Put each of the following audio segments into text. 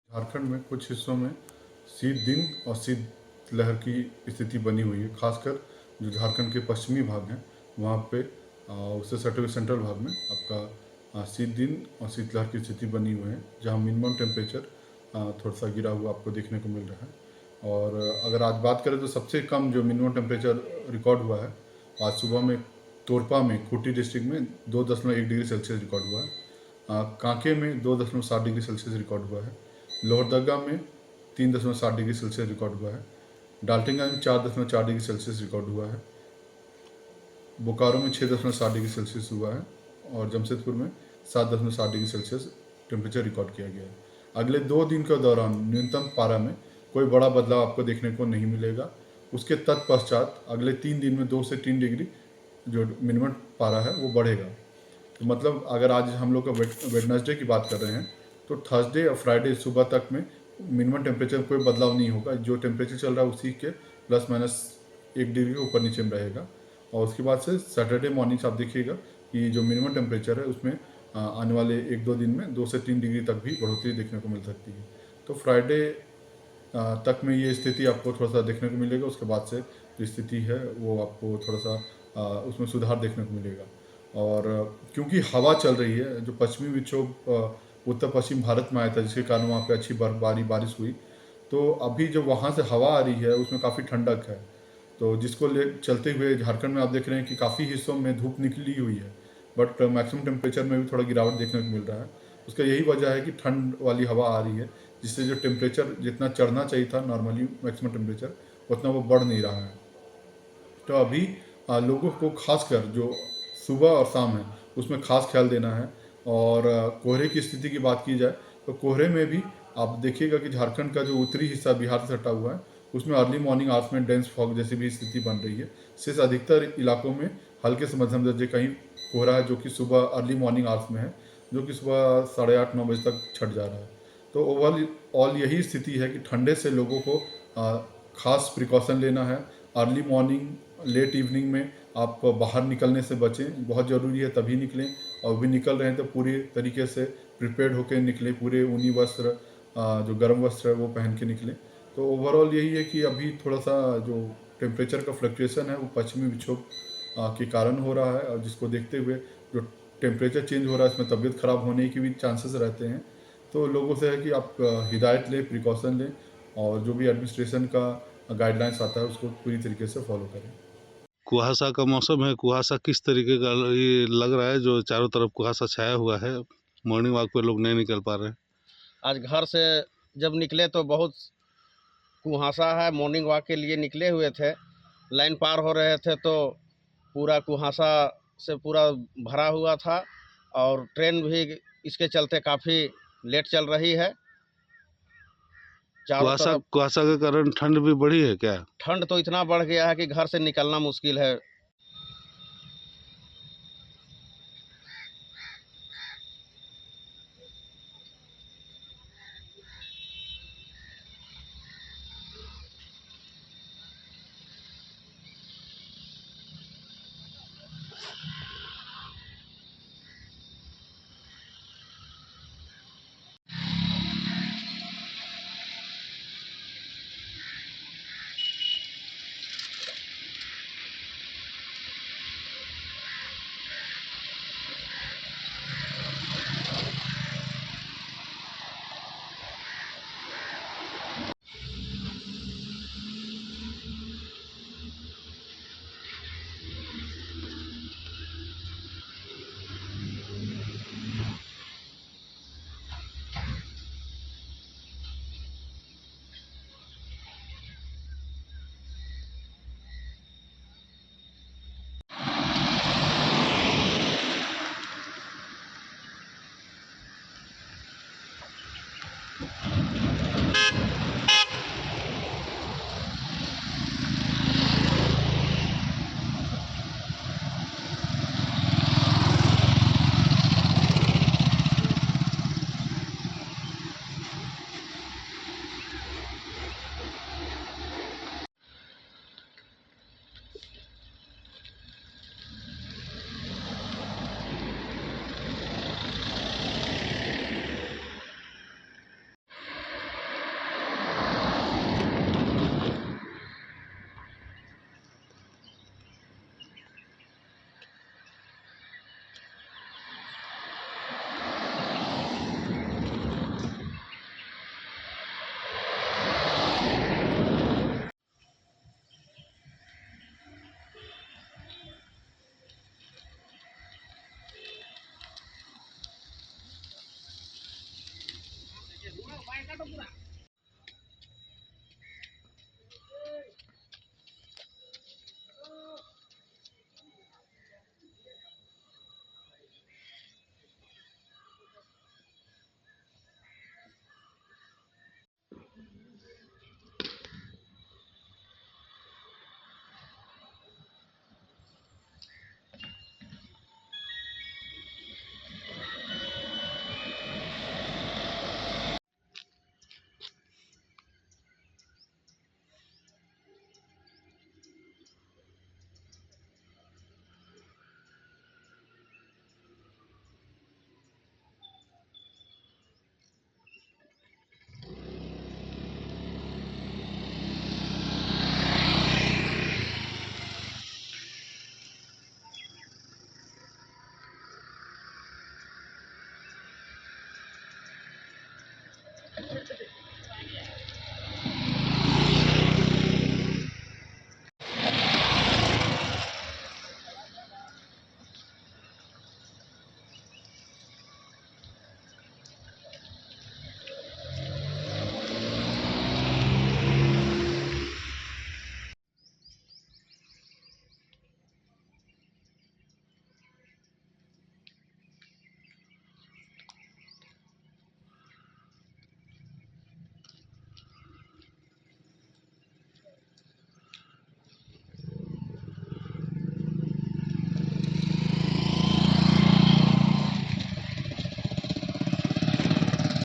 झारखंड में कुछ हिस्सों में शीत दिन और शीत लहर की स्थिति बनी हुई है। खासकर जो झारखंड के पश्चिमी भाग हैं वहाँ पे उससे सटे हुए सेंट्रल भाग में आपका शीत दिन और शीत लहर की स्थिति बनी हुई है, जहाँ मिनिमम टेम्परेचर थोड़ा सा गिरा हुआ आपको देखने को मिल रहा है। और अगर आज बात करें तो सबसे कम जो मिनिमम टेम्परेचर रिकॉर्ड हुआ है आज सुबह में तोरपा में, खूंटी डिस्ट्रिक्ट में 2.1 डिग्री सेल्सियस रिकॉर्ड हुआ है। कांके में 2.7 डिग्री सेल्सियस रिकॉर्ड हुआ है। लोहरदगा में 3.7 डिग्री सेल्सियस रिकॉर्ड हुआ है। डाल्टनगंज में 4.4 डिग्री सेल्सियस रिकॉर्ड हुआ है। बोकारो में 6.7 डिग्री सेल्सियस हुआ है और जमशेदपुर में 7.7 डिग्री सेल्सियस टेम्परेचर रिकॉर्ड किया गया है। अगले 2 दिन के दौरान न्यूनतम पारा में कोई बड़ा बदलाव आपको देखने को नहीं मिलेगा। उसके तत्पश्चात अगले 3 दिन में 2 से 3 डिग्री जो मिनिमम पारा है वो बढ़ेगा। तो मतलब अगर आज हम लोग का वेडनेसडे की बात कर रहे हैं तो थर्सडे और फ्राइडे सुबह तक में मिनिमम टेम्परेचर कोई बदलाव नहीं होगा। जो टेम्परेचर चल रहा है उसी के प्लस माइनस 1 डिग्री के ऊपर नीचे में रहेगा। और उसके बाद से सैटरडे मॉर्निंग से आप देखिएगा कि जो मिनिमम टेम्परेचर है उसमें आने वाले 1-2 दिन में 2 से 3 डिग्री तक भी बढ़ोतरी देखने को मिल सकती है। तो फ्राइडे तक में ये स्थिति आपको थोड़ा सा देखने को मिलेगा। उसके बाद से जो स्थिति है वो आपको थोड़ा सा उसमें सुधार देखने को मिलेगा। और क्योंकि हवा चल रही है, जो पश्चिमी विक्षोभ उत्तर पश्चिम भारत में आया था जिसके कारण वहाँ पे अच्छी बर्फबारी बारिश हुई, तो अभी जो वहाँ से हवा आ रही है उसमें काफ़ी ठंडक है। तो जिसको ले चलते हुए झारखंड में आप देख रहे हैं कि काफ़ी हिस्सों में धूप निकली हुई है, बट मैक्सिमम टेम्परेचर में भी थोड़ा गिरावट देखने को मिल रहा है। उसका यही वजह है कि ठंड वाली हवा आ रही है, जिससे जो टेम्परेचर जितना चढ़ना चाहिए था नॉर्मली मैक्सिमम टेम्परेचर उतना वो बढ़ नहीं रहा है। तो अभी लोगों को खासकर जो सुबह और शाम है उसमें खास ख्याल देना है। और कोहरे की स्थिति की बात की जाए तो कोहरे में भी आप देखिएगा कि झारखंड का जो उत्तरी हिस्सा बिहार से सटा हुआ है उसमें अर्ली मॉर्निंग आवर्स में डेंस फॉग जैसी भी स्थिति बन रही है। शेष अधिकतर इलाकों में हल्के से मध्यम दर्जे कहीं कोहरा है जो कि सुबह अर्ली मॉर्निंग आवर्स में है, जो कि सुबह 8:30-9 बजे तक छट जा रहा है। तो ओवरऑल यही स्थिति है कि ठंडे से लोगों को खास प्रिकॉशन लेना है। अर्ली मॉर्निंग लेट इवनिंग में आप बाहर निकलने से बचें, बहुत ज़रूरी है तभी निकलें। और भी निकल रहे हैं तो पूरी तरीके से प्रिपेयर्ड होकर निकलें, पूरे ऊनी वस्त्र जो गर्म वस्त्र है वो पहन के निकलें। तो ओवरऑल यही है कि अभी थोड़ा सा जो टेम्परेचर का फ्लक्चुएसन है वो पश्चिमी विक्षोभ के कारण हो रहा है, और जिसको देखते हुए जो टेम्परेचर चेंज हो रहा है इसमें तबीयत ख़राब होने की भी चांसेस रहते हैं। तो लोगों से है कि आप हिदायत लें, प्रिकॉशन लें, और जो भी एडमिनिस्ट्रेशन का गाइडलाइंस आता है उसको पूरी तरीके से फॉलो करें। कुहासा का मौसम है। कुहासा किस तरीके का ये लग रहा है जो चारों तरफ कुहासा छाया हुआ है, मॉर्निंग वॉक पे लोग नहीं निकल पा रहे हैं। आज घर से जब निकले तो बहुत कुहासा है। मॉर्निंग वॉक के लिए निकले हुए थे, लाइन पार हो रहे थे तो पूरा कुहासा से पूरा भरा हुआ था और ट्रेन भी इसके चलते काफ़ी लेट चल रही है। चारों कुहासा तरफ कुहासा के कारण ठंड भी बढ़ी है क्या? ठंड तो इतना बढ़ गया है कि घर से निकलना मुश्किल है।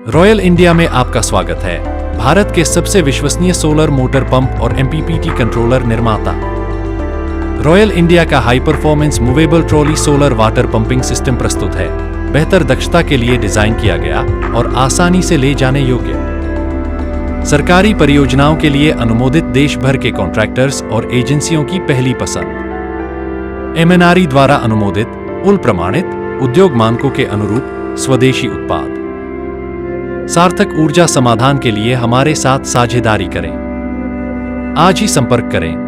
रॉयल इंडिया में आपका स्वागत है। भारत के सबसे विश्वसनीय सोलर मोटर पंप और एमपीपीटी कंट्रोलर निर्माता। रॉयल इंडिया का high performance movable trolley solar water pumping system प्रस्तुत है। बेहतर दक्षता के लिए डिजाइन किया गया और आसानी से ले जाने योग्य। सरकारी परियोजनाओं के लिए अनुमोदित देश भर के कॉन्ट्रैक्टर्स और एजेंसियों की पहली पसंद। एमएनआरई द्वारा अनुमोदित, उल प्रमाणित, उद्योग मानकों के अनुरूप स्वदेशी उत्पाद। सार्थक ऊर्जा समाधान के लिए हमारे साथ साझेदारी करें। आज ही संपर्क करें।